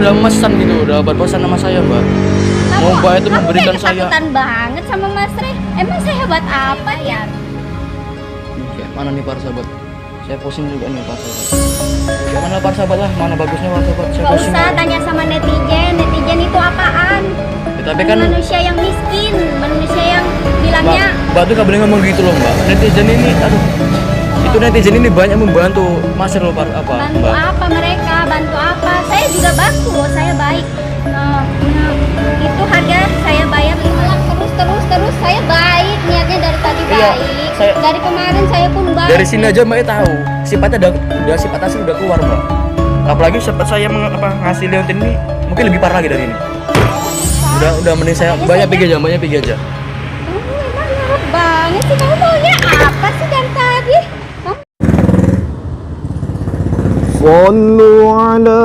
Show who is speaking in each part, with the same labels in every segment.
Speaker 1: udah memesan gitu, udah berpesan sama saya, Mbak. Mau Mbak itu memberikan
Speaker 2: kayak
Speaker 1: saya.
Speaker 2: ketakutan banget sama Mas Re. Emang saya buat apa ya?
Speaker 1: Kayak mana nih para sahabat? Saya pusing juga nih para sahabat. Kayak mana para sahabat lah, mana bagusnya para sahabat? Saya
Speaker 2: Gak
Speaker 1: pusing.
Speaker 2: usah tanya sama netizen. Netizen itu apaan?
Speaker 1: Ya, tapi kan
Speaker 2: Manusia yang miskin, manusia yang bilangnya
Speaker 1: Mbak tuh gak boleh ngomong gitu loh, Mbak. Netizen ini, aduh, itu netizen ini banyak membantu Mas loh, apa,
Speaker 2: bantu
Speaker 1: Mbak?
Speaker 2: apa mereka, bantu apa? Saya juga bantu, saya baik. Itu harga saya bayar 5 lakh terus saya baik, niatnya dari tadi
Speaker 1: Iya,
Speaker 2: baik. Dari kemarin saya pun baik.
Speaker 1: Dari sini aja Mbak tahu, sifatnya udah sifat asli udah keluar, Mbak. Apalagi sifat saya ngasih Leontin ini mungkin lebih parah lagi dari ini. Udah mending saya banyak pergi aja, banyak pergi aja.
Speaker 2: Emang ngarep banget sih, kamu maunya apa sih dari tadi?
Speaker 3: صلوا على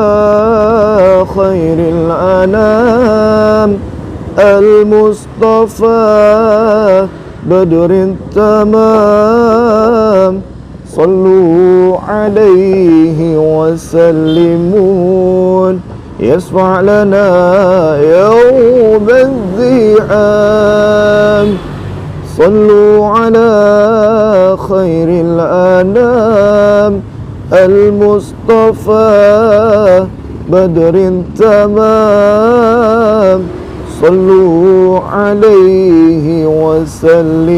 Speaker 3: خير الأنام المصطفى بدر التمام صلوا عليه وسلمون يشفع لنا يوم الذئام صلوا على خير الأنام المصطفى بدر تمام صلوا عليه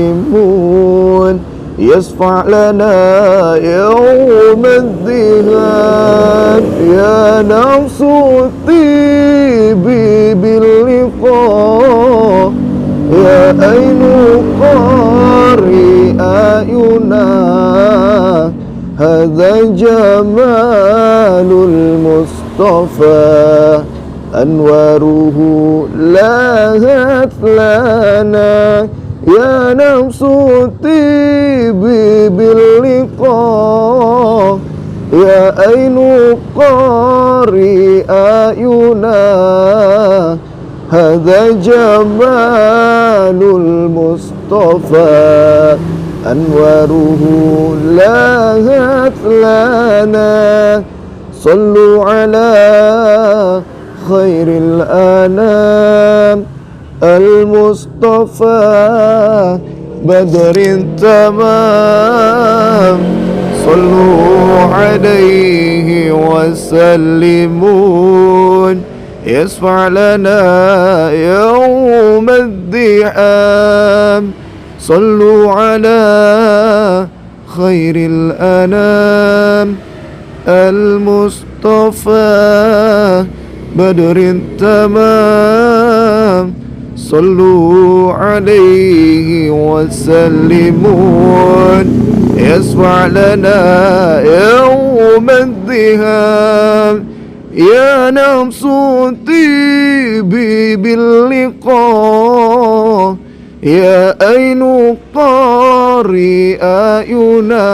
Speaker 3: وسلمون يشفع لنا يوم الذهاب يا نفس طيبي باللقاء يا أين قارئ أعينا هذا جمال المصطفى أنواره لاهت لنا يا نفس طيبي باللقاء يا أين قارئ أعينا هذا جمال المصطفى أنواره لاهت لنا صلوا على خير الأنام المصطفى بدر تمام صلوا عليه وسلمون يشفع لنا يوم الذئام صلوا على خير الأنام المصطفى بدر تمام صلوا عليه وسلمون يشفع لنا يوم الذهاب يا نفس طيبي باللقاء يا أين قارئ أعينا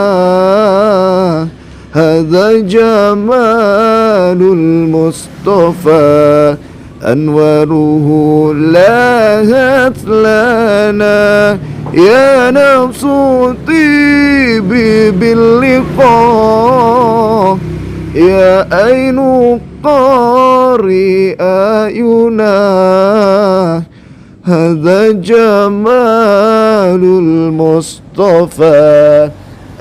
Speaker 3: هذا جمال المصطفى أنواره لاهت لنا يا نفس طيبي باللقاء يا أين قارئ أعينا هذا جمال المصطفى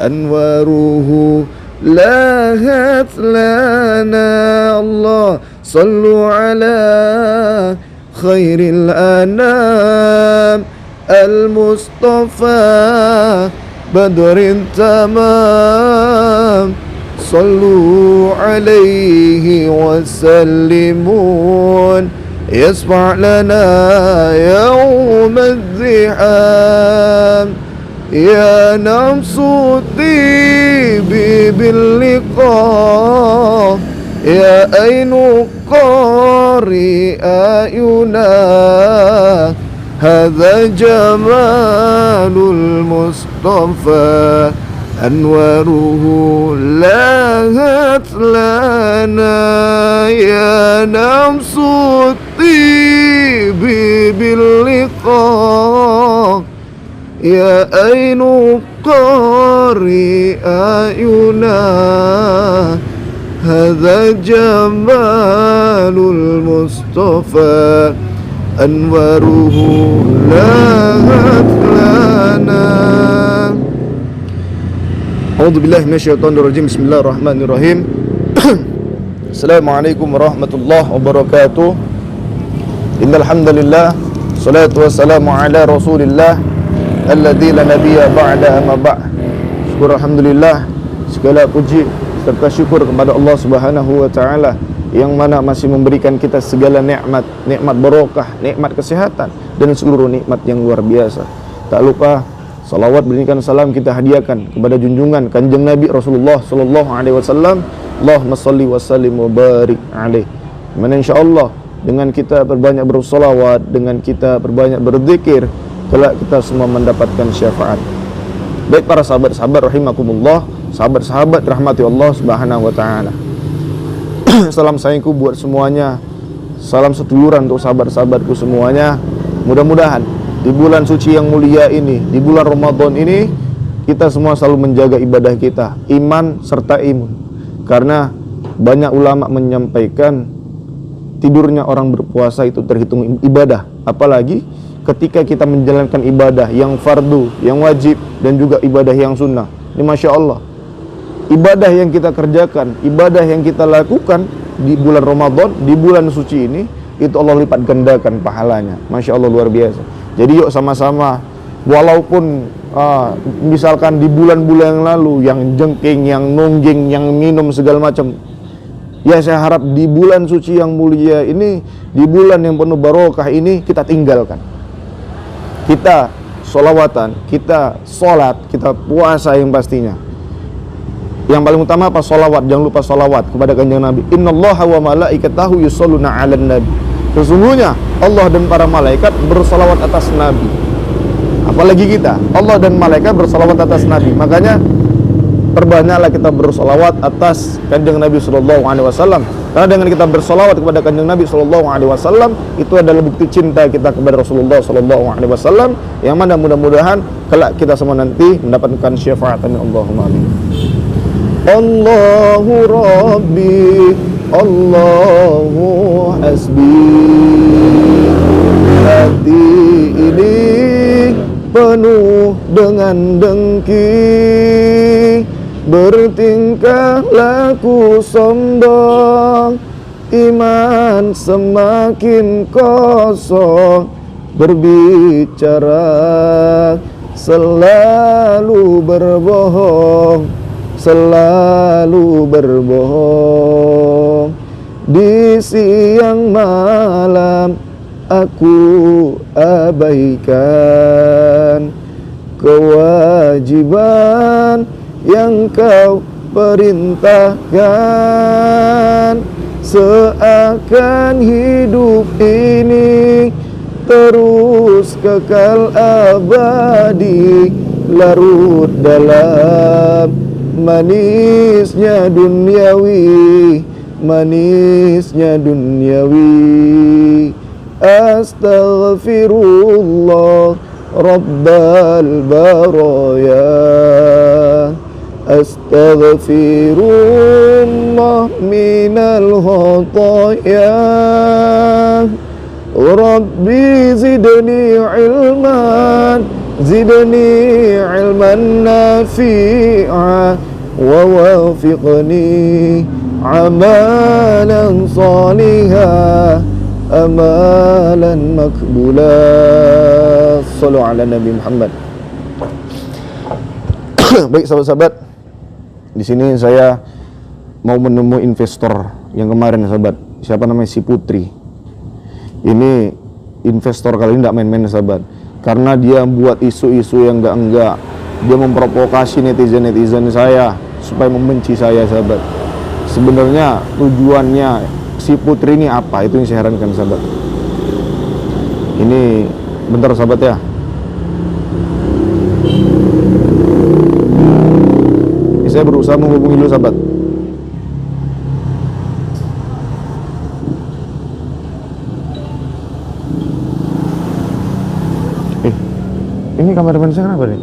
Speaker 3: أنواره لاهت لنا الله صلوا على خير الأنام المصطفى بدر تمام صلوا عليه وسلمون يشفع لنا يوم الذئاب يا نفس طيبي باللقاء يا أين قارئ أعينا هذا جمال المصطفى أنواره لاهت لنا يا نفس الطيب باللقاء يا أين قارئ أعينا hadza jamalul mustafa anwaruhu lahat lana. A'udzubillahi minasyaitonirrajim. Bismillahirrahmanirrahim. Assalamualaikum warahmatullahi wabarakatuh. Innal hamdalillah, salatu wassalamu ala Rasulillah alladzi la nabiyya ba'da, amma ba'd. Syukur alhamdulillah, segala puji serta syukur kepada Allah Subhanahu wa taala yang mana masih memberikan kita segala nikmat, nikmat barokah, nikmat kesehatan dan seluruh nikmat yang luar biasa. Tak lupa salawat berikan salam kita hadiahkan kepada junjungan Kanjeng Nabi Rasulullah sallallahu alaihi wasallam. Allahumma shalli wa sallim wa barik alaih. Mana insyaallah dengan kita berbanyak bersolawat, dengan kita berbanyak berzikir, kelak kita semua mendapatkan syafaat. Baik para sahabat-sahabat rahimakumullah, sahabat-sahabat rahmati Allah Subhanahu wa taala. Salam sayangku buat semuanya. Salam seduluran untuk sahabat-sahabatku semuanya. Mudah-mudahan di bulan suci yang mulia ini, di bulan Ramadan ini, kita semua selalu menjaga ibadah kita, iman serta imun. Karena banyak ulama menyampaikan tidurnya orang berpuasa itu terhitung ibadah. Apalagi ketika kita menjalankan ibadah yang fardu, yang wajib, dan juga ibadah yang sunnah. Ini Masya Allah, ibadah yang kita kerjakan, ibadah yang kita lakukan di bulan Ramadan, di bulan suci ini, itu Allah lipat gandakan pahalanya. Masya Allah, luar biasa. Jadi yuk sama-sama, walaupun misalkan di bulan-bulan yang lalu yang jengking, yang nungging, yang minum segala macam, ya saya harap di bulan suci yang mulia ini, di bulan yang penuh barokah ini, kita tinggalkan. Kita sholawatan, kita sholat, kita puasa yang pastinya. Yang paling utama apa? Sholawat. Jangan lupa sholawat kepada Kanjeng Nabi. Innallaha wa malaikatahu yusholluna 'alan nabi. Sesungguhnya Allah dan para malaikat bersalawat atas Nabi. Apalagi kita, Allah dan malaikat bersalawat atas Nabi. Makanya perbanyaklah kita bersalawat atas Kanjeng Nabi sallallahu alaihi wasallam. Karena dengan kita bersalawat kepada Kanjeng Nabi sallallahu alaihi wasallam, itu adalah bukti cinta kita kepada Rasulullah sallallahu alaihi wasallam, yang mana mudah-mudahan kelak kita semua nanti mendapatkan syafaat. Allahumma amin. Allahu Rabbi, Allahu Hasbi. Hati ini penuh dengan dengki, bertingkah laku sombong, iman semakin kosong, berbicara selalu berbohong, selalu berbohong. Di siang malam aku abaikan kewajiban yang kau perintahkan. Seakan hidup ini terus kekal abadi, larut dalam manisnya duniawi, manisnya duniawi. Astaghfirullah Rabbal baraya, astaghfirullah minal khataya. Rabbi zidni ilman, zidni ilman nafi'a, wa wafiqni amalan salihah, amalan makbula. Sallu ala Nabi Muhammad. Baik sahabat-sahabat, di sini saya mau menemui investor yang kemarin sahabat. Siapa namanya? Si Putri. Ini investor kali ini tidak main-main sahabat, karena dia buat isu-isu yang enggak. Dia memprovokasi netizen saya supaya membenci saya sahabat. Sebenarnya tujuannya si Putri ini apa? Itu yang saya herankan sahabat. Ini bentar sahabat ya. Ini saya berusaha menghubungi dulu sahabat. Ini kameramen saya kenapa nih?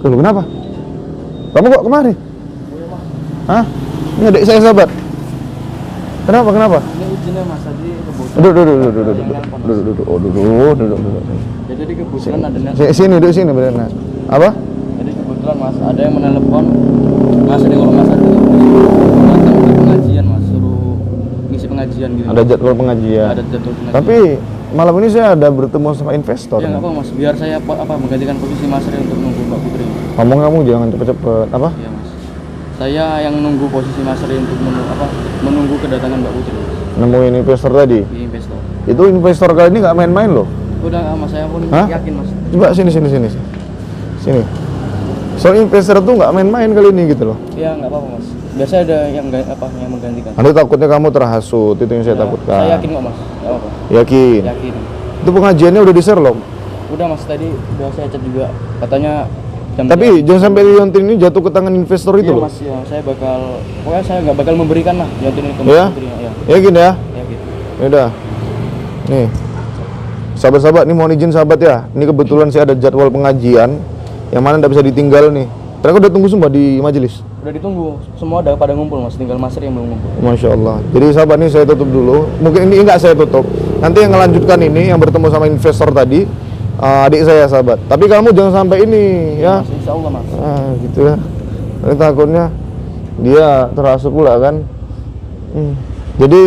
Speaker 3: Loh, kenapa? Kamu kok kemari? Hah? Ini adik saya sahabat. Kenapa? Kenapa?
Speaker 1: Ini izinnya Mas tadi kebetulan.
Speaker 3: Duduk. Oh, duduk.
Speaker 1: Ya, jadi kebetulan ada
Speaker 3: Sini, duduk sini benar. Apa?
Speaker 1: Jadi kebetulan Mas ada yang menelepon Mas ini kalau Mas ada datang di pengajian Mas, suruh ngisi pengajian gitu.
Speaker 3: Ada jadwal pengajian.
Speaker 1: Ada jadwal pengajian.
Speaker 3: Tapi malam ini saya ada bertemu sama investor.
Speaker 1: Ya nggak apa Mas, biar saya menggantikan posisi Mas Ri untuk nunggu Mbak Putri.
Speaker 3: Ngomong kamu jangan cepet-cepet. Apa?
Speaker 1: Iya Mas. Saya yang nunggu posisi Mas Ri untuk menunggu kedatangan Mbak Putri.
Speaker 3: Nemuin investor tadi.
Speaker 1: Di investor.
Speaker 3: Itu investor kali ini nggak main-main loh.
Speaker 1: Udah Mas, saya pun
Speaker 3: Hah?
Speaker 1: yakin Mas.
Speaker 3: Coba sini. Sini. Soal investor tuh nggak main-main kali ini gitu loh.
Speaker 1: Iya nggak apa-apa Mas. Biasa ada yang menggantikan.
Speaker 3: Nanti takutnya kamu terhasut, itu yang saya takutkan.
Speaker 1: Saya yakin kok Mas. Nggak apa-apa.
Speaker 3: Yakin.
Speaker 1: Yakin.
Speaker 3: Itu pengajiannya udah di-share loh.
Speaker 1: Udah Mas, tadi udah saya chat juga. Katanya jam
Speaker 3: Tapi jangan sampai Liontin ini jatuh ke tangan investor itu
Speaker 1: iya,
Speaker 3: loh.
Speaker 1: Mas, ya, pokoknya saya nggak bakal memberikan lah Liontin ini ke Mbak
Speaker 3: Ya?
Speaker 1: Putri. Ya.
Speaker 3: Yakin ya?
Speaker 1: Yakin.
Speaker 3: Yaudah. Nih. Sahabat-sahabat, ini mohon izin sahabat ya. Ini kebetulan saya ada jadwal pengajian yang mana tidak bisa ditinggal nih. Ternyata udah tunggu semua di majelis.
Speaker 1: Udah ditunggu, semua udah pada ngumpul Mas, tinggal Mas Ri yang belum ngumpul.
Speaker 3: Masya Allah. Jadi sahabat ini saya tutup dulu. Mungkin ini enggak saya tutup. Nanti yang ngelanjutkan ini yang bertemu sama investor tadi, adik saya sahabat. Tapi kamu jangan sampai ini ya.
Speaker 1: Mas, insya Allah Mas.
Speaker 3: Gitu ya. Nanti takutnya dia terhasut pula kan. Jadi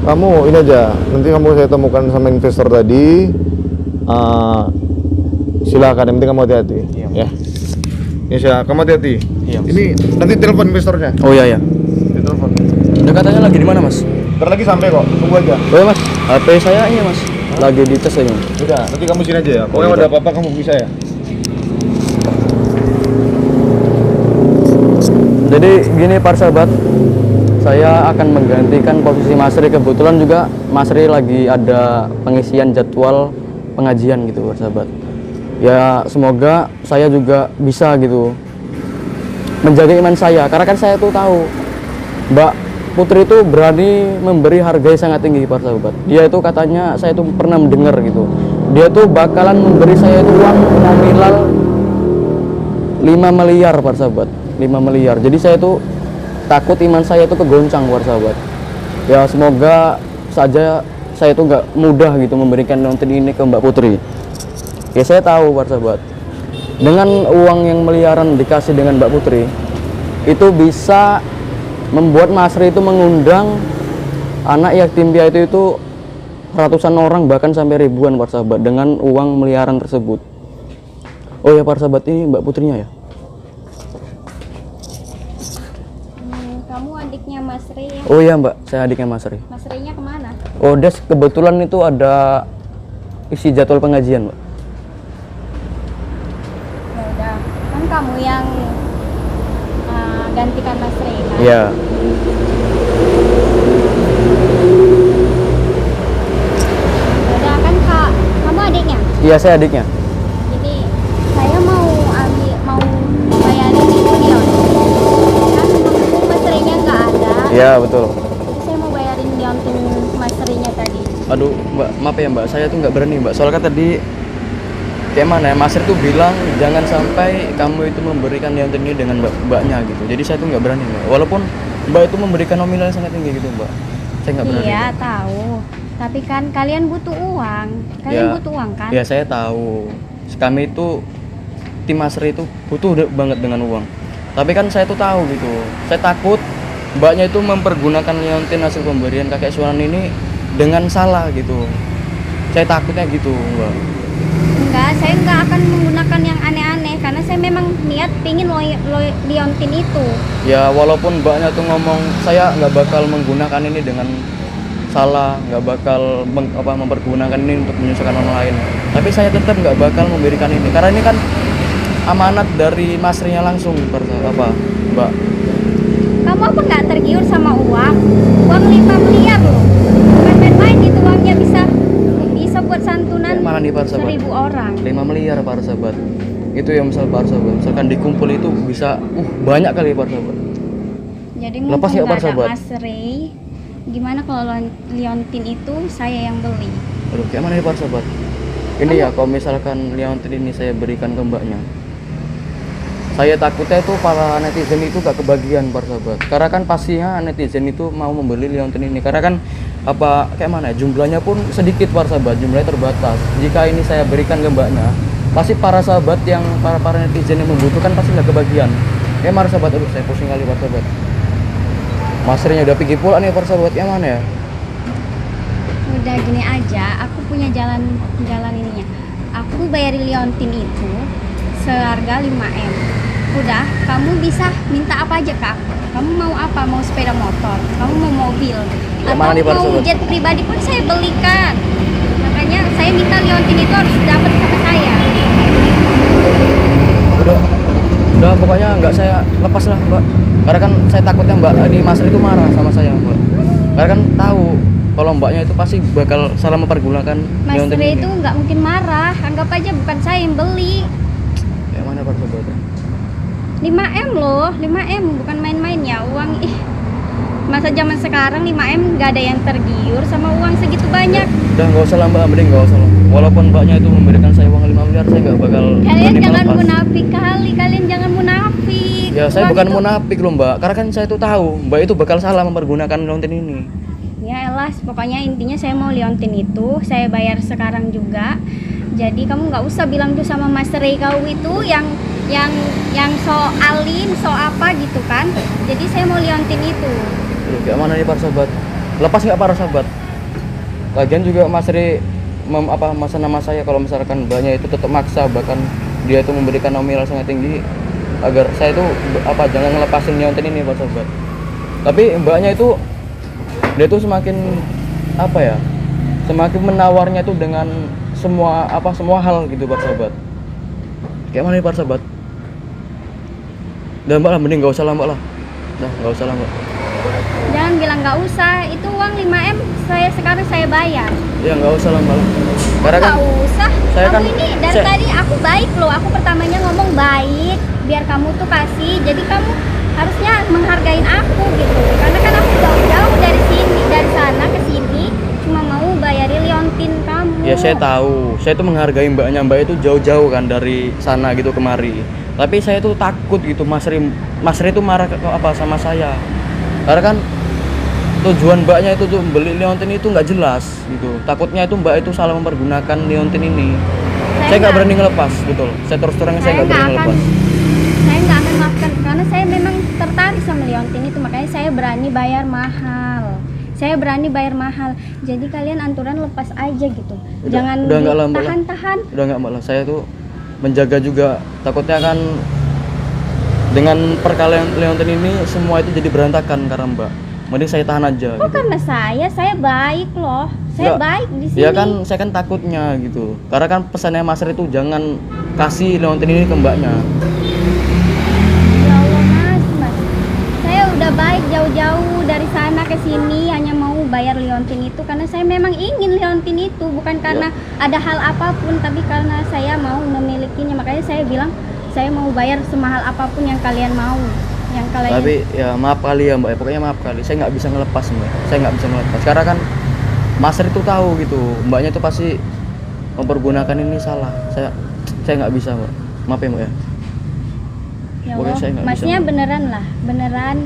Speaker 3: kamu ini aja. Nanti kamu saya temukan sama investor tadi. Silakan. Yang penting kamu hati-hati.
Speaker 1: Iya.
Speaker 3: Ya. Insya, kamu hati-hati.
Speaker 1: Iya, Mas.
Speaker 3: Ini nanti telepon investornya.
Speaker 1: Oh iya.
Speaker 3: Ditelepon.
Speaker 1: Katanya lagi di mana Mas?
Speaker 3: Ntar lagi sampai kok. Tunggu aja.
Speaker 1: Oh iya Mas, HP saya ini Mas. Lagi dites aja.
Speaker 3: Udah, nanti kamu sini aja ya. Pokoknya ada apa-apa kamu bisa ya.
Speaker 1: Jadi gini para sahabat, saya akan menggantikan posisi Mas Ri. Kebetulan juga Mas Ri lagi ada pengisian jadwal pengajian gitu para sahabat. Ya semoga saya juga bisa gitu menjaga iman saya, karena kan saya tuh tahu Mbak Putri itu berani memberi harga yang sangat tinggi para sahabat. Dia itu katanya, saya itu pernah mendengar gitu, dia tuh bakalan memberi saya itu uang nominal 5 miliar para sahabat, 5 miliar. Jadi saya tuh takut iman saya itu kegoncang para sahabat. Ya semoga saja saya itu nggak mudah gitu memberikan Liontin ini ke Mbak Putri. Ya saya tahu para sahabat, dengan uang yang miliaran dikasih dengan Mbak Putri itu bisa membuat Mas Ri itu mengundang anak yatim piatu itu ratusan orang, bahkan sampai ribuan para sahabat, dengan uang miliaran tersebut. Oh ya para sahabat, ini Mbak Putrinya ya.
Speaker 2: Kamu adiknya Mas Ri ya?
Speaker 1: Oh iya Mbak, saya adiknya Mas Ri.
Speaker 2: Mas Ri-nya kemana?
Speaker 1: Oh des, kebetulan itu ada isi jadwal pengajian Mbak.
Speaker 2: Ya udah, kan kamu yang gantikan Mas Ri kan?
Speaker 1: Iya.
Speaker 2: Ya udah, kan Kak, kamu adiknya?
Speaker 1: Iya saya adiknya.
Speaker 2: Jadi saya mau bayarin itu dia. Kan Mas Ri-nya nggak ada.
Speaker 1: Iya betul.
Speaker 2: Jadi saya mau bayarin Liontin Mas Ri-nya tadi.
Speaker 1: Aduh Mbak, maaf ya Mbak, saya tuh nggak berani Mbak. Soalnya kan tadi kayak mana ya, Mas Ri tuh bilang jangan sampai kamu itu memberikan Liontin ini dengan mbaknya gitu. Jadi saya tuh nggak berani Mbak. Walaupun Mbak itu memberikan nominal yang sangat tinggi gitu Mbak, saya nggak berani.
Speaker 2: Iya
Speaker 1: Mbak.
Speaker 2: tahu. Tapi kan kalian butuh uang. Kalian
Speaker 1: Ya,
Speaker 2: butuh uang kan?
Speaker 1: Ya saya tahu. Kami itu tim Mas Ri itu butuh banget dengan uang. Tapi kan saya tuh tahu gitu. Saya takut mbaknya itu mempergunakan Liontin hasil pemberian kakek Sunan ini dengan salah gitu. Saya takutnya gitu Mbak.
Speaker 2: Enggak, saya enggak akan menggunakan yang aneh-aneh karena saya memang niat pingin Liontin itu.
Speaker 1: Ya walaupun mbaknya tuh ngomong saya nggak bakal menggunakan ini dengan salah, nggak bakal mempergunakan ini untuk menyusahkan orang lain, tapi saya tetap nggak bakal memberikan ini karena ini kan amanat dari Mas Ri-nya langsung Mbak.
Speaker 2: Kamu apa nggak tergiur sama uang? Uang 5 miliar loh. Bukan main-main itu, uangnya bisa buat santunan
Speaker 1: Mana nih para sahabat?
Speaker 2: 1000 orang.
Speaker 1: 5 miliar para sahabat. Itu yang para sahabat. Misalkan dikumpul itu bisa banyak kali para sahabat.
Speaker 2: Jadi
Speaker 1: Lepas
Speaker 2: mumpung
Speaker 1: ya,
Speaker 2: nggak
Speaker 1: para
Speaker 2: ada
Speaker 1: sahabat?
Speaker 2: Mas Ri, gimana kalau Liontin itu saya yang beli?
Speaker 1: Aduh, kayak mana nih para sahabat? Ini ya kalau misalkan Liontin ini saya berikan ke mbaknya, saya takutnya itu para netizen itu gak kebagian para sahabat, karena kan pastinya netizen itu mau membeli liontin ini, karena kan apa kayak mana ya, jumlahnya pun sedikit para sahabat, jumlahnya terbatas. Jika ini saya berikan ke mbaknya, pasti para sahabat yang para netizen yang membutuhkan pasti nggak kebagian. Para sahabat, aduh saya pusing kali para sahabat. Masternya udah pergi pula nih para sahabat, yang mana ya?
Speaker 2: Udah gini aja, aku punya jalan ininya. Aku bayar liontin itu seharga 5M. Udah, kamu bisa minta apa aja kak. Kamu mau apa? Mau sepeda motor, kamu mau mobil,
Speaker 1: Yang mana nih,
Speaker 2: atau mau
Speaker 1: Pak?
Speaker 2: jet pribadi pun saya belikan. Makanya saya minta liontin itu harus dapat sama saya.
Speaker 1: Udah pokoknya nggak saya lepas lah mbak, karena kan saya takutnya mbak di master itu marah sama saya mbak, karena kan tahu kalau mbaknya itu pasti bakal salah mempergunakan
Speaker 2: Mas
Speaker 1: liontin
Speaker 2: Re
Speaker 1: ini.
Speaker 2: itu nggak mungkin marah, anggap aja bukan saya yang beli.
Speaker 1: Yang mana para sahabat?
Speaker 2: 5M loh, 5M bukan main-main ya uang. Masa zaman sekarang 5M nggak ada yang tergiur sama uang segitu banyak.
Speaker 1: Udah nggak usah lah mbak, mending nggak usah lah. Walaupun mbaknya itu memberikan saya uang 5 miliar, saya nggak bakal
Speaker 2: Kalian
Speaker 1: berani
Speaker 2: jangan
Speaker 1: melepas.
Speaker 2: munafik kali, kalian jangan munafik.
Speaker 1: Ya saya
Speaker 2: Uang
Speaker 1: bukan
Speaker 2: itu-
Speaker 1: munafik loh mbak, karena kan saya tuh tahu mbak itu bakal salah mempergunakan liontin ini.
Speaker 2: Ya elah, pokoknya intinya saya mau liontin itu, saya bayar sekarang juga. Jadi kamu nggak usah bilang tuh sama Mas Ray kau itu yang so alim, so apa gitu kan. Jadi saya mau liontin itu.
Speaker 1: Aduh, kayak mana nih para sahabat? Lepas nggak para sahabat? Lagian juga Mas Ri masa nama saya kalau misalkan mbaknya itu tetap maksa, bahkan dia itu memberikan nominal sangat tinggi agar saya itu jangan ngelepasin liontin ini para sahabat. Tapi mbaknya itu dia tuh semakin semakin menawarnya tuh dengan semua hal gitu para sahabat. Kayak mana nih para sahabat? Udah mbak lah, mending nggak usah lah mbak lah. Udah nggak usah lah mbak.
Speaker 2: Jangan bilang nggak usah, itu uang 5M sekarang saya bayar.
Speaker 1: Ya nggak usah lah mbak lah. Karena kan
Speaker 2: Nggak usah.
Speaker 1: saya
Speaker 2: Kamu
Speaker 1: kan-
Speaker 2: ini dari
Speaker 1: saya-
Speaker 2: tadi aku baik loh. Aku pertamanya ngomong baik biar kamu tuh kasih. Jadi kamu harusnya menghargain aku gitu. Karena kan aku jauh-jauh dari sini, dari sana ke sini cuma mau bayarin liontin kamu.
Speaker 1: ya saya tahu, saya tuh menghargai mbaknya, mbak itu jauh-jauh kan dari sana gitu kemari. Tapi saya tuh takut gitu Mas Ri itu marah sama saya. Karena kan tujuan mbaknya itu tuh beli liontin itu nggak jelas gitu. Takutnya itu mbak itu salah mempergunakan liontin ini. Saya nggak berani ngelepas, betul. Saya terus terang saya nggak berani ngelepas.
Speaker 2: Saya nggak akan maafkan karena saya memang tertarik sama liontin itu, makanya saya berani bayar mahal. Saya berani bayar mahal. Jadi kalian aturan lepas aja gitu. Jangan
Speaker 1: udah nggak lah, Mbak lah.
Speaker 2: tahan-tahan.
Speaker 1: Udah nggak mbak lah, saya tuh menjaga juga. Takutnya kan dengan perkalian liontin ini semua itu jadi berantakan karena mbak. Mending saya tahan aja.
Speaker 2: Oh
Speaker 1: Gitu.
Speaker 2: karena saya baik loh. Saya
Speaker 1: Nggak,
Speaker 2: baik di sini.
Speaker 1: ya kan saya kan takutnya gitu. Karena kan pesannya Mas Ri itu jangan kasih liontin ini ke mbaknya.
Speaker 2: Ya Allah mas. Saya udah baik jauh-jauh dari sana ke sini hanya mau bayar liontin itu karena saya memang ingin liontin itu, bukan karena ada hal apapun, tapi karena saya mau memilikinya. Makanya saya bilang saya mau bayar semahal apapun yang kalian mau, yang kalian.
Speaker 1: Tapi ya maaf kali ya mbak, pokoknya maaf kali. Saya nggak bisa ngelepas mbak. Saya nggak bisa ngelepas. Karena kan Mas Ri itu tahu gitu, mbaknya itu pasti mempergunakan ini salah. Saya nggak bisa mbak. Maaf ya mbak ya.
Speaker 2: Ya
Speaker 1: Pokoknya saya
Speaker 2: Allah,
Speaker 1: nggak
Speaker 2: masnya
Speaker 1: bisa.
Speaker 2: beneran lah, beneran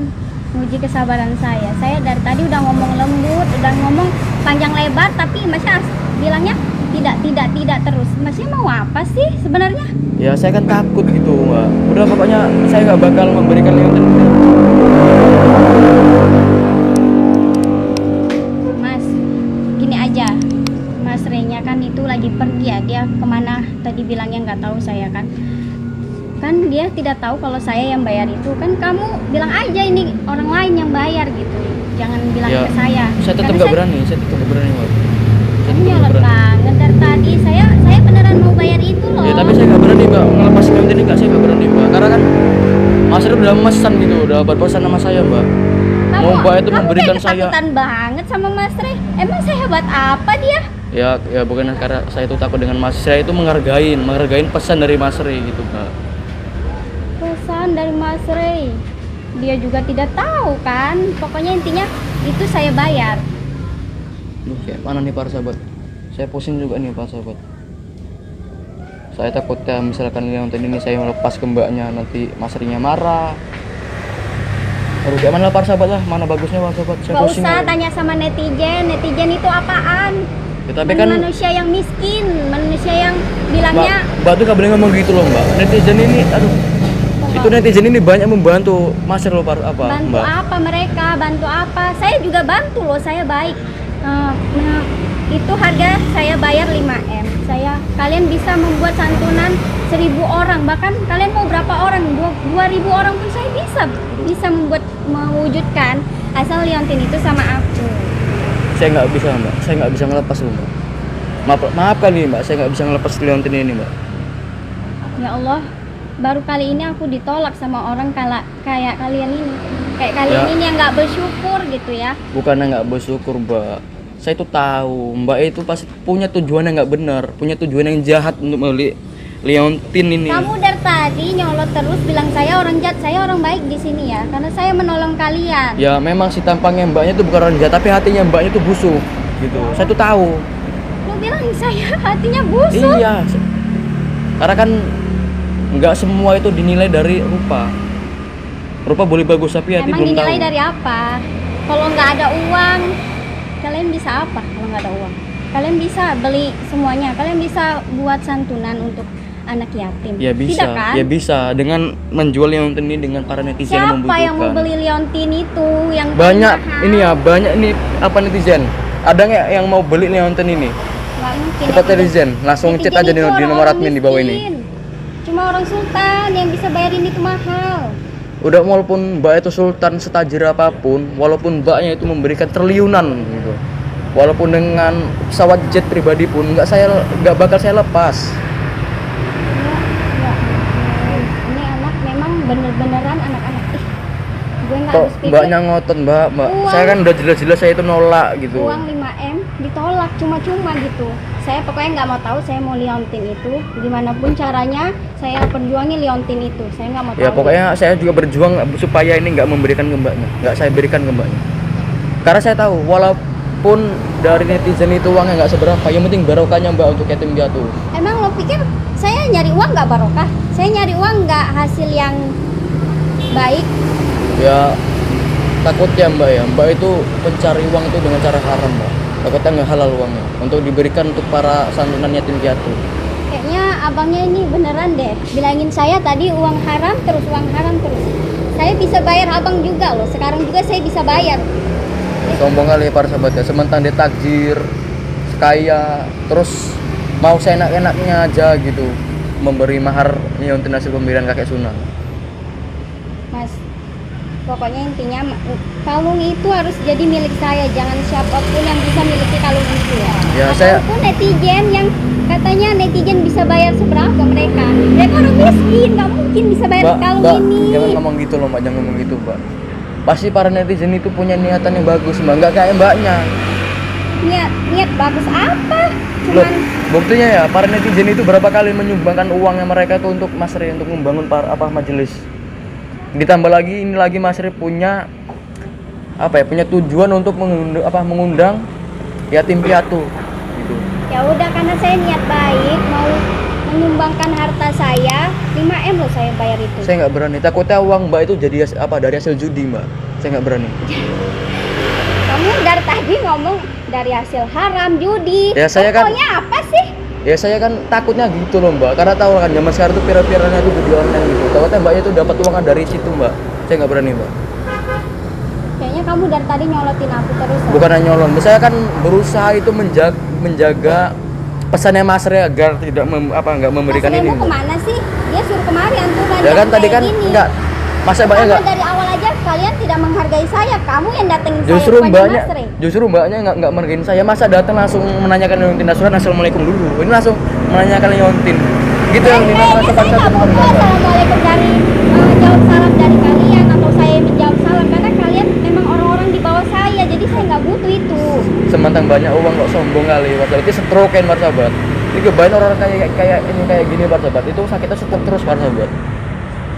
Speaker 2: nguji kesabaran saya. Saya dari tadi udah ngomong lembut, udah ngomong panjang lebar, tapi masnya bilangnya tidak terus. Masnya mau apa sih sebenarnya?
Speaker 1: Ya saya kan takut gitu mbak. Udah pokoknya saya nggak bakal memberikan liontin.
Speaker 2: Mas, gini aja. Mas Renya kan itu lagi pergi ya. Dia kemana tadi bilangnya nggak tahu saya kan. Kan dia tidak tahu kalau saya yang bayar itu. Kan kamu bilang aja ini orang lain yang bayar gitu. Jangan bilang
Speaker 1: Ya,
Speaker 2: ke saya.
Speaker 1: saya tetap
Speaker 2: Karena
Speaker 1: nggak berani. Saya tetap nggak berani mbak. Saya
Speaker 2: Kamu
Speaker 1: tetap nggak
Speaker 2: nyolot
Speaker 1: berani.
Speaker 2: banget dari tadi. Saya beneran mau bayar itu loh.
Speaker 1: Ya tapi saya nggak berani mbak ngelepas liontin ini, nggak, saya nggak berani mbak. Karena kan Mas Ri udah memesan gitu, udah berpesan sama saya mbak. Mau mbak itu memberikan
Speaker 2: kayak
Speaker 1: saya.
Speaker 2: ketakutan banget sama Mas Re. Emang saya hebat apa dia?
Speaker 1: Ya bukan karena saya itu takut dengan Mas. Saya itu menghargain pesan dari Mas Ri gitu mbak.
Speaker 2: Pesan dari Mas Re. Dia juga tidak tahu kan. Pokoknya intinya itu saya bayar.
Speaker 1: Duh, kayak mana nih para sahabat? Saya pusing juga nih para sahabat. Saya takutnya misalkan Leontin ini saya melepas ke mbaknya, nanti Mas Rinya marah. Aduh, kayak mana lah para sahabat lah, mana bagusnya para sahabat. Saya
Speaker 2: Gak
Speaker 1: pusing
Speaker 2: usah
Speaker 1: ya.
Speaker 2: tanya sama netizen itu apaan?
Speaker 1: Ya, tapi kan
Speaker 2: Manusia yang miskin, manusia yang bilangnya
Speaker 1: Mbak tuh gak boleh ngomong gitu loh Mbak. Netizen ini, aduh, itu netizen ini banyak membantu Mas loh apa
Speaker 2: bantu
Speaker 1: Mbak.
Speaker 2: apa mereka, bantu apa? Saya juga bantu loh, saya baik. Nah, itu harga saya bayar 5M. Kalian bisa membuat santunan 1000 orang, bahkan kalian mau berapa orang, 2000 orang pun saya bisa mewujudkan asal Leontin itu sama aku.
Speaker 1: Saya nggak bisa Mbak, saya nggak bisa ngelepas loh Mbak. Maaf kali Mbak, saya nggak bisa ngelepas Leontin ini Mbak.
Speaker 2: Ya Allah, baru kali ini aku ditolak sama orang kayak kalian ini. Kayak kalian
Speaker 1: Ya.
Speaker 2: ini yang nggak bersyukur gitu ya.
Speaker 1: Bukannya nggak bersyukur Mbak, saya itu tahu Mbak itu pasti punya tujuan yang nggak benar, punya tujuan yang jahat untuk membeli Leontin ini.
Speaker 2: Kamu dari tadi nyolot terus bilang saya orang jahat, saya orang baik di sini ya, karena saya menolong kalian.
Speaker 1: Ya memang si tampangnya Mbaknya itu bukan orang jahat, tapi hatinya Mbaknya itu busuk gitu. Saya tuh tahu.
Speaker 2: Lu bilang saya hatinya busuk.
Speaker 1: Iya. Karena kan nggak semua itu dinilai dari rupa. Rupa boleh bagus tapi hati
Speaker 2: Emang
Speaker 1: belum tahu.
Speaker 2: dinilai dari apa? Kalau nggak ada uang, kalian bisa apa? Kalau nggak ada uang, kalian bisa beli semuanya. Kalian bisa buat santunan untuk anak yatim.
Speaker 1: Ya bisa,
Speaker 2: Tidak kan?
Speaker 1: ya bisa dengan menjual Leontin ini dengan para netizen yang
Speaker 2: Siapa
Speaker 1: membutuhkan.
Speaker 2: yang mau beli Leontin itu? Yang
Speaker 1: Banyak
Speaker 2: mahal?
Speaker 1: ini ya, banyak ini apa netizen. Ada nggak yang mau beli Leontin ini?
Speaker 2: Nggak mungkin.
Speaker 1: Kita netizen, langsung chat aja di
Speaker 2: Netizen itu
Speaker 1: nomor
Speaker 2: orang-orang
Speaker 1: admin di bawah ini.
Speaker 2: miskin. Cuma orang sultan yang bisa bayarin itu mahal.
Speaker 1: Udah walaupun Mbak itu sultan setajir apapun, walaupun Mbaknya itu memberikan triliunan gitu. Walaupun dengan pesawat jet pribadi pun nggak bakal saya lepas.
Speaker 2: Ya, ini anak memang bener-beneran anak-anak. Gue nggak
Speaker 1: Kok
Speaker 2: habis pikir.
Speaker 1: Mbaknya ngotot Mbak.
Speaker 2: Uang.
Speaker 1: Saya kan udah jelas-jelas saya itu nolak gitu.
Speaker 2: Uang 5M ditolak cuma-cuma gitu. Saya pokoknya nggak mau tahu, saya mau Leontin itu gimana pun caranya saya perjuangin Leontin itu. Saya nggak mau tahu.
Speaker 1: Ya pokoknya saya juga berjuang supaya ini nggak memberikan ke Mbaknya, nggak saya berikan ke Mbaknya. Karena saya tahu walaupun dari netizen itu uangnya nggak seberapa, yang penting barokahnya Mbak untuk yatim piatu.
Speaker 2: Emang lo pikir saya nyari uang nggak barokah? Saya nyari uang nggak hasil yang baik?
Speaker 1: Ya takutnya Mbak ya, Mbak itu mencari uang itu dengan cara haram Mbak. Takutnya nggak halal uangnya untuk diberikan untuk para santunan yatim piatu.
Speaker 2: Kayaknya abangnya ini beneran deh. Bilangin saya tadi uang haram terus, uang haram terus. Saya bisa bayar abang juga loh. Sekarang juga saya bisa bayar.
Speaker 1: Sombong kali para sahabat ya, sementara dia takjir, kaya, terus mau seenak-enaknya aja gitu memberi mahar untuk hasil pemberian kakek Sunan.
Speaker 2: Mas, pokoknya intinya kalung itu harus jadi milik saya. Jangan siapapun yang bisa miliki kalung itu ya.
Speaker 1: Ya, saya-
Speaker 2: Ataupun netizen yang katanya netizen bisa bayar seberapa mereka. Mereka orang miskin, nggak mungkin bisa bayar kalung ini.
Speaker 1: Jangan ngomong gitu loh Mbak, jangan ngomong gitu Mbak. Pasti para netizen itu punya niatan yang bagus Mbak, nggak kayak Mbaknya.
Speaker 2: Niat bagus apa?
Speaker 1: Loh,
Speaker 2: Cuman
Speaker 1: buktinya ya para netizen itu berapa kali menyumbangkan uangnya mereka tuh untuk Mas Ri untuk membangun majelis. Ditambah lagi ini lagi Mas Ri punya punya tujuan untuk mengundang yatim piatu gitu.
Speaker 2: ya udah, karena saya niat baik mau menyumbangkan harta saya 5M loh saya bayar itu.
Speaker 1: Saya nggak berani, takutnya uang Mbak itu jadi dari hasil judi Mbak. Saya nggak berani.
Speaker 2: Kamu dari tadi ngomong dari hasil haram, judi.
Speaker 1: Ya, saya kan-
Speaker 2: Pokoknya apa sih?
Speaker 1: Ya saya kan takutnya gitu loh Mbak, karena tahu kan zaman sekarang tuh pira-piranya tuh judi online gitu. Takutnya Mbaknya tuh dapat uang dari situ Mbak. Saya nggak berani Mbak.
Speaker 2: Kayaknya kamu dari tadi nyolotin aku terus. ya?
Speaker 1: Bukan hanya nyolong, saya kan berusaha itu menjaga pesannya Mas Ri agar tidak nggak memberikan
Speaker 2: Mas
Speaker 1: ini.
Speaker 2: Remo kemana sih? Dia suruh kemari anturan.
Speaker 1: Ya kan tadi kan enggak. Masa Mbaknya
Speaker 2: Karena
Speaker 1: enggak.
Speaker 2: dari awal aja kalian tidak menghargai saya. Kamu yang datengin
Speaker 1: Justru
Speaker 2: saya, bukannya
Speaker 1: Mbaknya
Speaker 2: Mas Re.
Speaker 1: justru Mbaknya nggak menghargain saya. Masa datang langsung menanyakan Leontin Asuran, assalamualaikum dulu. Ini langsung menanyakan Leontin. Gitu yang
Speaker 2: Kayaknya saya nggak butuh assalamualaikum dari jawab salam dari kalian atau saya yang menjawab salam, karena kalian memang orang-orang di bawah saya, jadi saya nggak butuh itu.
Speaker 1: Sementang banyak uang kok sombong kali warsabat. Itu stroke-in warsabat. Ini kebanyakan orang kayak gini warsabat. Itu sakitnya stroke terus warsabat.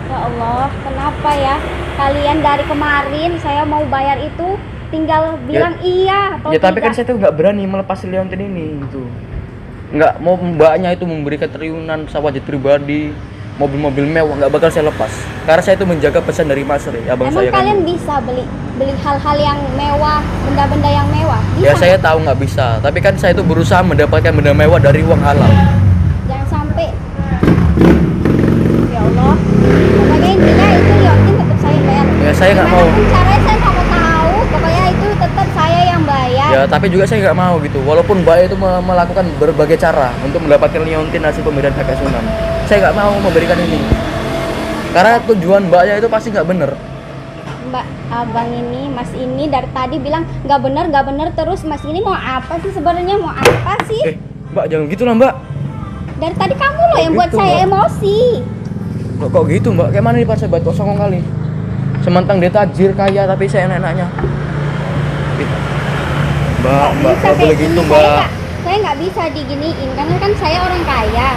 Speaker 2: Ya Allah, kenapa ya kalian dari kemarin saya mau bayar itu tinggal bilang iya atau
Speaker 1: Ya tapi kan
Speaker 2: tidak.
Speaker 1: saya tuh nggak berani melepas Leontin ini gitu. nggak mau mbaknya itu memberikan triliunan pesawat jet pribadi, mobil-mobil mewah, nggak bakal saya lepas. Karena saya itu menjaga pesan dari Mas Ri, abang
Speaker 2: Emang
Speaker 1: saya kan.
Speaker 2: kalian bisa beli hal-hal yang mewah, benda-benda yang mewah? Bisa.
Speaker 1: Ya saya tahu nggak bisa, tapi kan saya itu berusaha mendapatkan benda mewah dari uang halal.
Speaker 2: Jangan sampai. Ya Allah. Pokoknya intinya itu Liontin tetap saya bayar.
Speaker 1: Ya saya nggak mau.
Speaker 2: Gimana pun caranya saya nggak mau tahu. Pokoknya itu tetap saya yang bayar.
Speaker 1: Ya tapi juga saya nggak mau gitu. Walaupun mbak itu melakukan berbagai cara untuk mendapatkan liontin hasil pemberian kakek Sunan, saya nggak mau memberikan ini. Karena tujuan mbaknya itu pasti nggak bener.
Speaker 2: Mbak, abang ini, mas ini dari tadi bilang nggak bener terus. Mas ini mau apa sih sebenarnya? Mau apa sih?
Speaker 1: Mbak jangan gitu lah mbak.
Speaker 2: Dari tadi kamu loh yang buat
Speaker 1: gitu,
Speaker 2: saya
Speaker 1: Mbak.
Speaker 2: emosi.
Speaker 1: Kok gitu mbak? Kayak mana nih Pak Sahabat? Kok songong kali? Sementang dia tajir kaya tapi saya enak-enaknya. Mbak
Speaker 2: Bisa
Speaker 1: nggak boleh
Speaker 2: kayak
Speaker 1: gitu
Speaker 2: gini,
Speaker 1: mbak.
Speaker 2: saya nggak bisa diginiin karena kan saya orang kaya.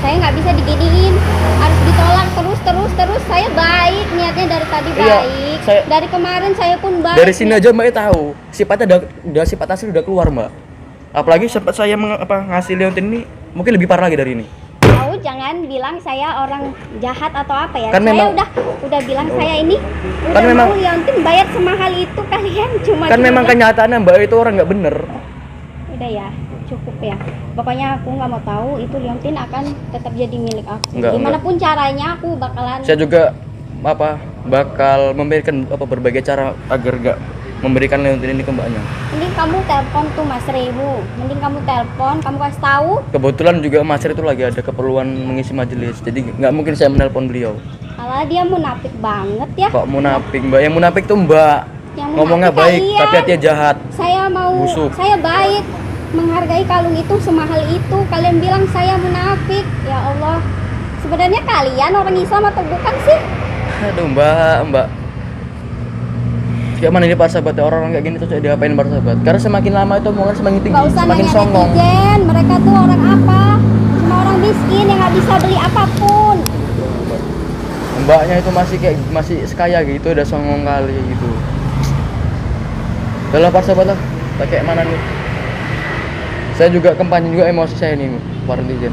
Speaker 2: Saya nggak bisa diginiin, harus ditolak terus. Saya baik, niatnya dari tadi
Speaker 1: Iya,
Speaker 2: baik.
Speaker 1: saya-
Speaker 2: Dari kemarin saya pun baik.
Speaker 1: Dari sini aja mbak tahu sifatnya udah sifat asli udah keluar mbak. Apalagi sempat saya ngasih liontin ini mungkin lebih parah lagi dari ini.
Speaker 2: Tahu, jangan bilang saya orang jahat atau apa ya.
Speaker 1: Kan
Speaker 2: saya
Speaker 1: memang-
Speaker 2: udah bilang saya ini udah
Speaker 1: Kan memang-
Speaker 2: mau liontin bayar semahal itu, kalian cuma
Speaker 1: Kan memang kenyataannya mbak itu orang nggak bener.
Speaker 2: udah ya, cukup ya. Pokoknya aku nggak mau tahu itu liontin akan tetap jadi milik aku.
Speaker 1: Enggak,
Speaker 2: Gimana pun caranya aku bakalan.
Speaker 1: Saya juga bakal memberikan berbagai cara agar nggak memberikan liontin ini ke mbaknya.
Speaker 2: Mending kamu telepon tuh Mas Rebu. Mending kamu telepon, kamu kasih tahu.
Speaker 1: Kebetulan juga Mas Ri itu lagi ada keperluan mengisi majelis, jadi nggak mungkin saya menelpon beliau.
Speaker 2: Alah dia munafik banget ya.
Speaker 1: Kok munafik mbak? Yang munafik tuh mbak.
Speaker 2: Yang
Speaker 1: Ngomongnya
Speaker 2: munafik
Speaker 1: baik,
Speaker 2: kalian.
Speaker 1: tapi hatinya jahat.
Speaker 2: Saya mau,
Speaker 1: Busuk.
Speaker 2: saya baik, menghargai kalung itu semahal itu. Kalian bilang saya munafik. Ya Allah. Sebenarnya kalian orang Islam atau bukan sih?
Speaker 1: Aduh mbak. Kayak mana ini Pak Sahabat, orang-orang kayak gini tuh diapain Pak Sahabat? Karena semakin lama itu omongan semakin tinggi,
Speaker 2: Gak usah
Speaker 1: semakin
Speaker 2: nanya
Speaker 1: songong.
Speaker 2: netizen. Mereka tuh orang apa? Cuma orang miskin yang nggak bisa beli apapun.
Speaker 1: Mbaknya itu masih sekaya gitu, udah songong kali gitu. Udah lah Pak Sahabat lah, tak kayak mana nih? Saya juga kempancing juga emosi saya nih, Pak netizen.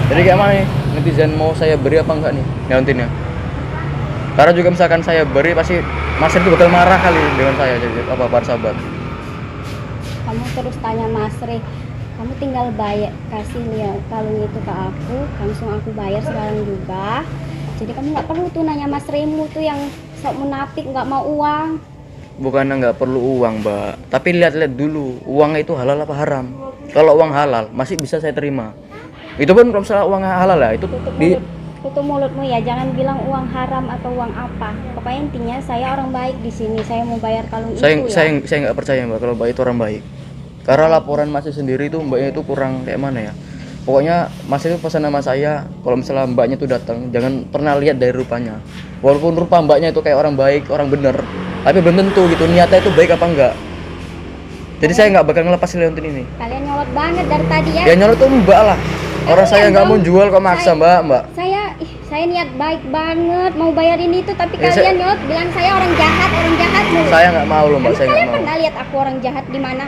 Speaker 1: Jadi kayak mana nih? Netizen mau saya beri apa enggak nih liontinnya? Karena juga misalkan saya beri pasti Mas itu bakal marah kali dengan saya, jadi apa Pak Sahabat?
Speaker 2: Kamu terus tanya Mas Re, kamu tinggal bayar, kasih lihat kalung itu ke aku, langsung aku bayar sekarang juga. Jadi kamu nggak perlu tuh nanya Mas Remu tuh yang sok munafik nggak mau uang.
Speaker 1: Bukannya nggak perlu uang mbak, tapi lihat-lihat dulu uangnya itu halal apa haram. Kalau uang halal masih bisa saya terima. Itu pun kalau misalnya uang halal ya itu
Speaker 2: Tutup mulutmu ya, jangan bilang uang haram atau uang apa. Pokoknya intinya saya orang baik di sini, saya mau bayar kalung
Speaker 1: saya
Speaker 2: itu
Speaker 1: saya
Speaker 2: ya.
Speaker 1: saya nggak percaya mbak kalau mbak itu orang baik. Karena laporan masih sendiri itu mbaknya itu kurang kayak mana ya. Pokoknya Mas itu pesan sama saya kalau misalnya mbaknya itu datang jangan pernah lihat dari rupanya. Walaupun rupa mbaknya itu kayak orang baik, orang bener, tapi belum tentu gitu niatnya itu baik apa enggak. Jadi saya nggak bakal ngelepas liontin ini.
Speaker 2: Kalian nyolot banget dari tadi ya.
Speaker 1: Ya nyolot tuh mbak lah. Orang saya nggak mau jual kok maksa mbak.
Speaker 2: Saya niat baik banget mau bayarin itu, tapi
Speaker 1: Ya,
Speaker 2: kalian nyolot bilang saya orang jahat mulu.
Speaker 1: Saya nggak mau loh mbak,
Speaker 2: Emang
Speaker 1: saya nggak
Speaker 2: kalian
Speaker 1: mau.
Speaker 2: pernah lihat aku orang jahat di mana?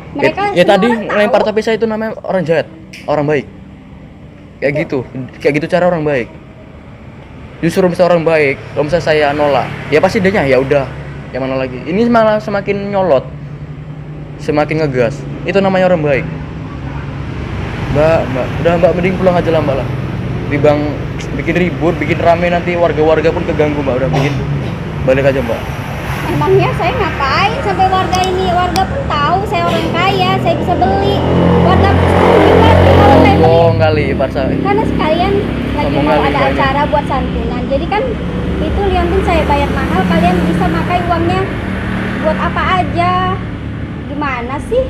Speaker 2: Mereka
Speaker 1: Ya
Speaker 2: semua
Speaker 1: tadi
Speaker 2: orang tahu.
Speaker 1: ngelempar tapi saya itu namanya orang jahat, orang baik. Kayak gitu cara orang baik. Justru misalnya orang baik, kalau misalnya saya nolak, ya pasti dia ya udah, yang mana lagi. Ini malah semakin nyolot, semakin ngegas. Itu namanya orang baik. Mbak, udah mbak mending pulang aja lah mbak lah. Dibang bikin ribut, bikin rame nanti warga-warga pun keganggu mbak. Udah bikin balik aja mbak.
Speaker 2: Emangnya saya ngapain sampai warga pun tahu saya orang kaya, saya bisa beli. Warga pun tahu juga sih kalau saya beli.
Speaker 1: Oh kali Parsa.
Speaker 2: Karena sekalian lagi
Speaker 1: Ngomong
Speaker 2: mau
Speaker 1: kali
Speaker 2: ada
Speaker 1: banyak.
Speaker 2: acara buat santunan. Jadi kan itu liontin saya bayar mahal, kalian bisa pakai uangnya buat apa aja. Gimana sih?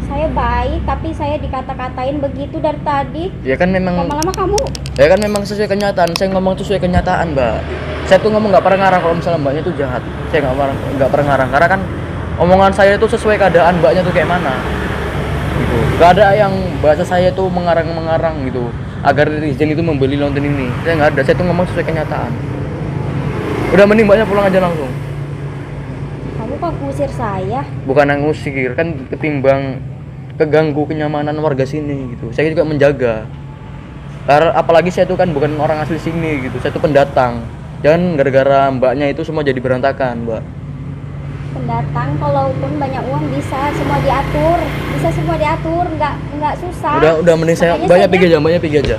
Speaker 2: Saya baik tapi saya dikata-katain begitu dari tadi.
Speaker 1: Ya kan memang.
Speaker 2: Lama-lama kamu
Speaker 1: Ya kan memang sesuai kenyataan. Saya ngomong itu sesuai kenyataan, Mbak. Saya tuh ngomong nggak pernah ngarang kalau misalnya mbaknya itu jahat. Saya nggak pernah ngarang karena kan omongan saya itu sesuai keadaan mbaknya tuh kayak mana. Gitu. Gak ada yang bahasa saya tuh mengarang-mengarang gitu agar netizen itu membeli liontin ini. Saya nggak ada. Saya tuh ngomong sesuai kenyataan. Udah mending mbaknya pulang aja langsung.
Speaker 2: kamu kok ngusir saya?
Speaker 1: Bukan yang ngusir, kan ketimbang keganggu kenyamanan warga sini gitu. Saya juga menjaga. Karena apalagi saya itu kan bukan orang asli sini gitu. Saya itu pendatang. Jangan gara-gara mbaknya itu semua jadi berantakan, Mbak.
Speaker 2: Pendatang kalaupun banyak uang bisa semua diatur, bisa semua diatur, nggak susah.
Speaker 1: Udah mending saya
Speaker 2: Makanya
Speaker 1: mbaknya pergi aja, mbaknya pergi aja.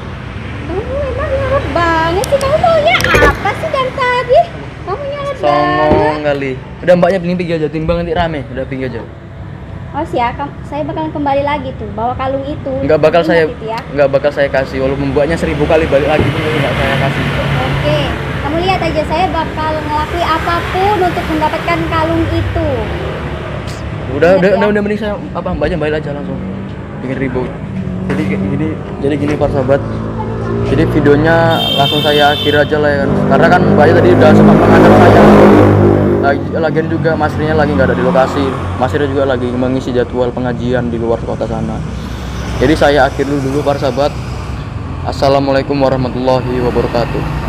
Speaker 2: Kamu memang ngarep banget sih, kamu maunya apa sih dari tadi? Kamu ngarep
Speaker 1: Songong
Speaker 2: banget.
Speaker 1: kali. Udah mbaknya mending pergi aja, timbang nanti rame. Udah pergi aja.
Speaker 2: Oh ya, saya bakalan kembali lagi tuh, bawa kalung itu.
Speaker 1: Nggak bakal
Speaker 2: Ingat
Speaker 1: saya
Speaker 2: itu ya.
Speaker 1: nggak bakal saya kasih, walaupun mbaknya 1000 kali balik lagi pun nggak saya kasih.
Speaker 2: Oke, kamu lihat aja, saya bakal ngelakuin apapun untuk mendapatkan kalung itu.
Speaker 1: Udah
Speaker 2: Ingat ya.
Speaker 1: mending saya mbaknya balik aja langsung. Bikin ribut. Jadi gini para sahabat. Jadi videonya langsung saya akhir aja lah ya kan. Karena kan mbaknya tadi udah sempat mengancam saya. Lagian juga Mas Rinya lagi nggak ada di lokasi. Mas Ri juga lagi mengisi jadwal pengajian di luar kota sana. Jadi saya akhiri dulu para sahabat. Assalamualaikum warahmatullahi wabarakatuh.